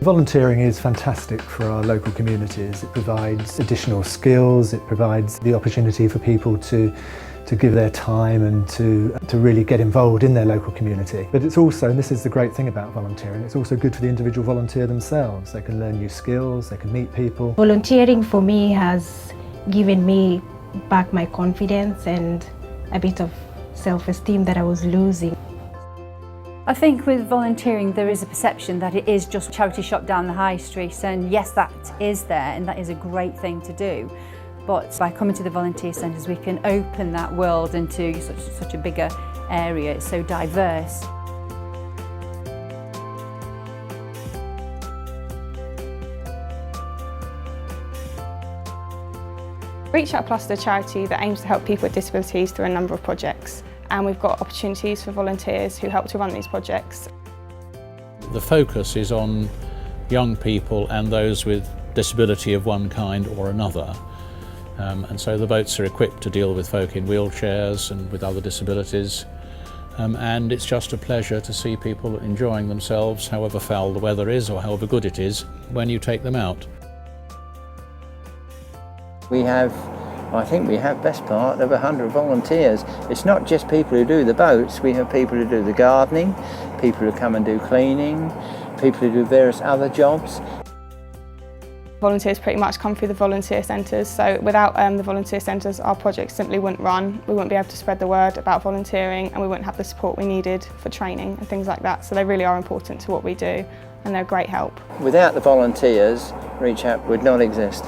Volunteering is fantastic for our local communities. It provides additional skills, it provides the opportunity for people to give their time and to really get involved in their local community. But it's also, and this is the great thing about volunteering, it's also good for the individual volunteer themselves. They can learn new skills, they can meet people. Volunteering for me has given me back my confidence and a bit of self-esteem that I was losing. I think with volunteering there is a perception that it is just a charity shop down the high street, and yes, that is there and that is a great thing to do. But by coming to the volunteer centres we can open that world into such a bigger area. It's so diverse. VCHerts Plus is a charity that aims to help people with disabilities through a number of projects, and we've got opportunities for volunteers who help to run these projects. The focus is on young people and those with disability of one kind or another. And so the boats are equipped to deal with folk in wheelchairs and with other disabilities. And it's just a pleasure to see people enjoying themselves, however foul the weather is or however good it is, when you take them out. I think we have best part of 100 volunteers. It's not just people who do the boats, we have people who do the gardening, people who come and do cleaning, people who do various other jobs. Volunteers pretty much come through the volunteer centres, so without the volunteer centres our project simply wouldn't run. We wouldn't be able to spread the word about volunteering and we wouldn't have the support we needed for training and things like that, so they really are important to what we do and they're a great help. Without the volunteers, VCHerts would not exist.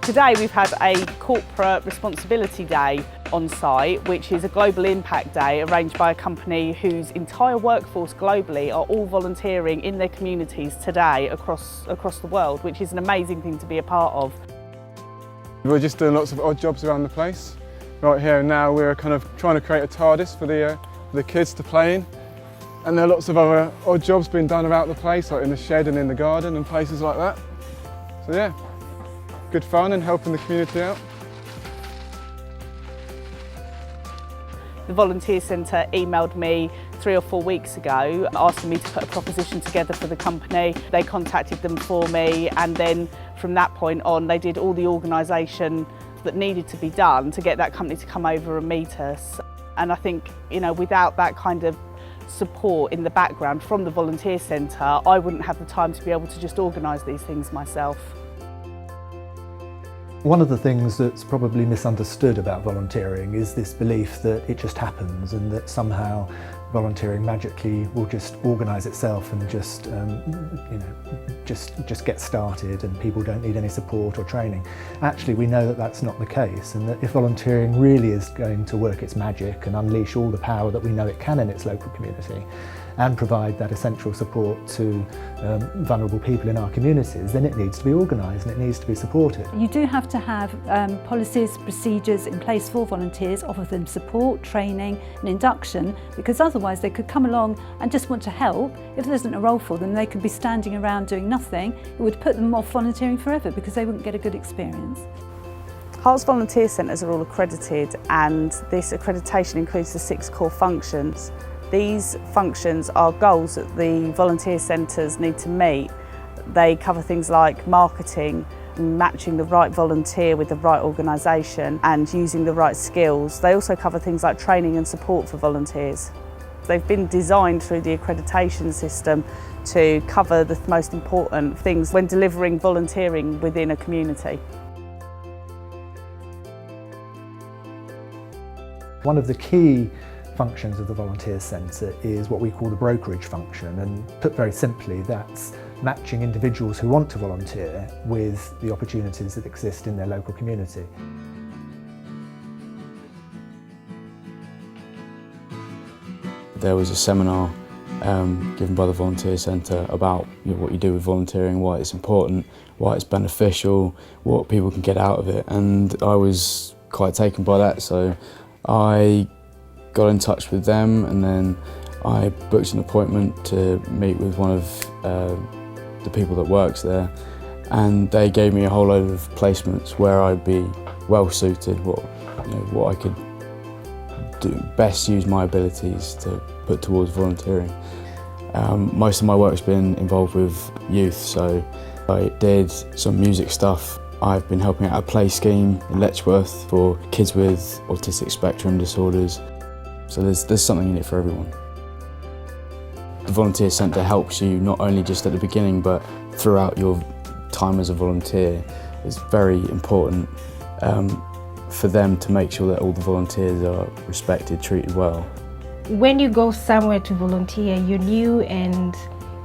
Today we've had a corporate responsibility day on site, which is a global impact day arranged by a company whose entire workforce globally are all volunteering in their communities today across the world, which is an amazing thing to be a part of. We're just doing lots of odd jobs around the place. Right here and now we're kind of trying to create a TARDIS for the kids to play in. And there are lots of other odd jobs being done around the place, like in the shed and in the garden and places like that. So yeah, good fun and helping the community out. The Volunteer Centre emailed me 3 or 4 weeks ago asking me to put a proposition together for the company. They contacted them for me, and then from that point on they did all the organisation that needed to be done to get that company to come over and meet us. And I think, you know, without that kind of support in the background from the Volunteer Centre, I wouldn't have the time to be able to just organise these things myself. One of the things that's probably misunderstood about volunteering is this belief that it just happens and that somehow volunteering magically will just organise itself and just get started and people don't need any support or training. Actually, we know that that's not the case, and that if volunteering really is going to work its magic and unleash all the power that we know it can in its local community and provide that essential support to vulnerable people in our communities, then it needs to be organised and it needs to be supported. You do have to have policies, procedures in place for volunteers, offer them support, training and induction, because otherwise they could come along and just want to help. If there isn't a role for them, they could be standing around doing nothing. It would put them off volunteering forever because they wouldn't get a good experience. Herts volunteer centres are all accredited, and this accreditation includes the 6 core functions. These functions are goals that the volunteer centres need to meet. They cover things like marketing, matching the right volunteer with the right organisation and using the right skills. They also cover things like training and support for volunteers. They've been designed through the accreditation system to cover the most important things when delivering volunteering within a community. One of the key functions of the Volunteer Centre is what we call the brokerage function, and put very simply, that's matching individuals who want to volunteer with the opportunities that exist in their local community. There was a seminar given by the Volunteer Centre about what you do with volunteering, why it's important, why it's beneficial, what people can get out of it, and I was quite taken by that, so I got in touch with them and then I booked an appointment to meet with one of the people that works there, and they gave me a whole load of placements where I'd be well suited, what I could do, best use my abilities to put towards volunteering. Most of my work's been involved with youth, so I did some music stuff. I've been helping out a play scheme in Letchworth for kids with autistic spectrum disorders. So there's something in it for everyone. The Volunteer Centre helps you not only just at the beginning, but throughout your time as a volunteer. It's very important for them to make sure that all the volunteers are respected, treated well. When you go somewhere to volunteer, you're new and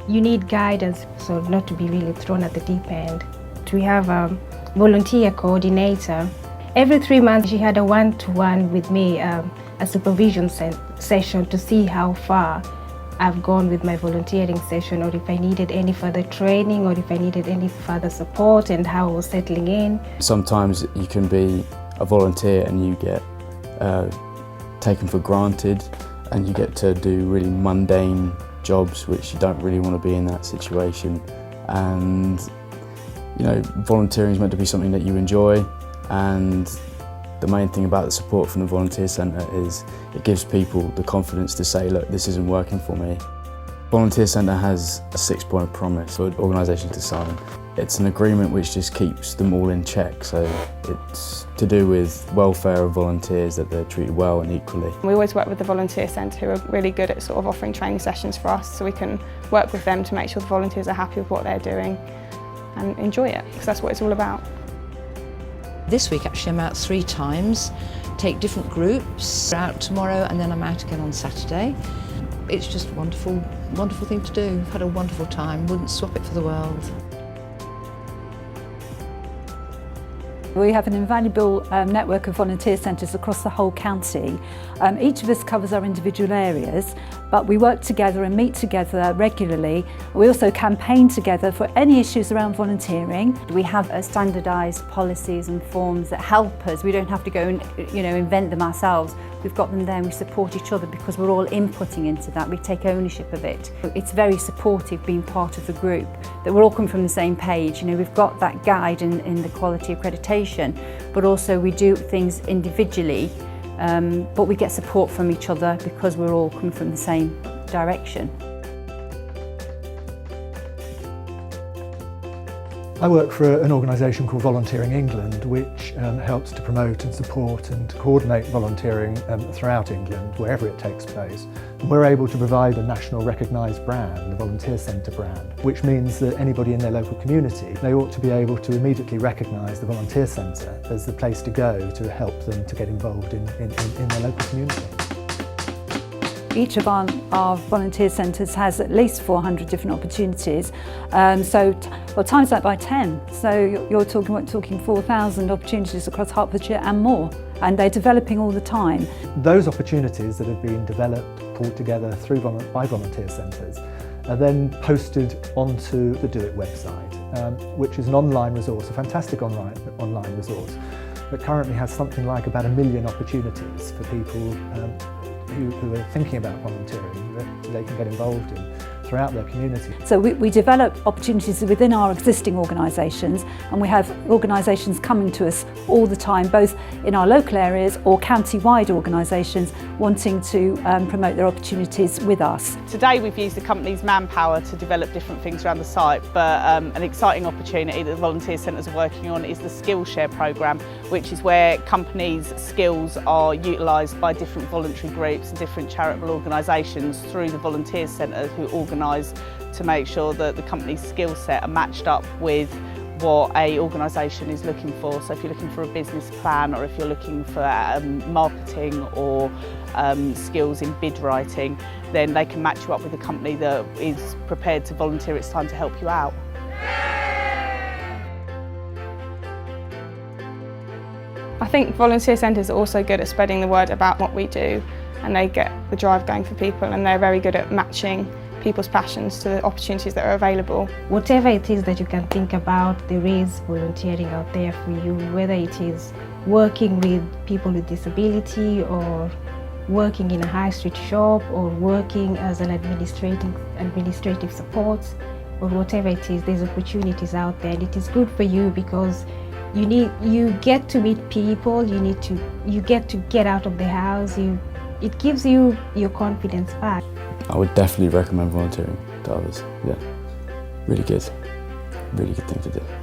you need guidance, so not to be really thrown at the deep end. We have a volunteer coordinator. Every 3 months she had a one-to-one with me, a supervision session to see how far I've gone with my volunteering session, or if I needed any further training, or if I needed any further support, and how I was settling in. Sometimes you can be a volunteer and you get taken for granted, and you get to do really mundane jobs which you don't really want to be in that situation. And you know, volunteering is meant to be something that you enjoy, and the main thing about the support from the Volunteer Centre is it gives people the confidence to say, look, this isn't working for me. Volunteer Centre has a 6-point promise for organisations to sign. It's an agreement which just keeps them all in check, so it's to do with welfare of volunteers, that they're treated well and equally. We always work with the Volunteer Centre, who are really good at sort of offering training sessions for us, so we can work with them to make sure the volunteers are happy with what they're doing and enjoy it, because that's what it's all about. This week actually I'm out 3 times, take different groups. Out tomorrow and then I'm out again on Saturday. It's just a wonderful thing to do. I've had a wonderful time, wouldn't swap it for the world. We have an invaluable network of volunteer centres across the whole county. Each of us covers our individual areas, but we work together and meet together regularly. We also campaign together for any issues around volunteering. We have standardised policies and forms that help us. We don't have to go and invent them ourselves. We've got them there and we support each other because we're all inputting into that. We take ownership of it. It's very supportive being part of the group, that we're all coming from the same page. We've got that guide in the quality accreditation, but also we do things individually, but we get support from each other because we're all coming from the same direction. I work for an organisation called Volunteering England, which helps to promote and support and coordinate volunteering throughout England, wherever it takes place. And we're able to provide a national recognised brand, the Volunteer Centre brand, which means that anybody in their local community, they ought to be able to immediately recognise the Volunteer Centre as the place to go to help them to get involved in their local community. Each of our volunteer centres has at least 400 different opportunities, times that by 10. So you're talking 4,000 opportunities across Hertfordshire and more, and they're developing all the time. Those opportunities that have been developed, pulled together by volunteer centres, are then posted onto the Do It website, which is an online resource, a fantastic online resource that currently has something like about 1 million opportunities for people who are thinking about volunteering that they can get involved in throughout their community. So we develop opportunities within our existing organisations, and we have organisations coming to us all the time, both in our local areas or county-wide organisations wanting to promote their opportunities with us. Today we've used the company's manpower to develop different things around the site, but an exciting opportunity that the volunteer centres are working on is the Skillshare programme, which is where companies' skills are utilised by different voluntary groups and different charitable organisations through the volunteer centre, who organise to make sure that the company's skill set are matched up with what an organisation is looking for. So if you're looking for a business plan, or if you're looking for marketing or skills in bid writing, then they can match you up with a company that is prepared to volunteer its time to help you out. I think volunteer centres are also good at spreading the word about what we do, and they get the drive going for people, and they're very good at matching people's passions to the opportunities that are available. Whatever it is that you can think about, there is volunteering out there for you, whether it is working with people with disability, or working in a high street shop, or working as an administrative support, or whatever it is, there's opportunities out there, and it is good for you because you get to meet people, you get to get out of the house, it gives you your confidence back. I would definitely recommend volunteering to others. Yeah, really good thing to do.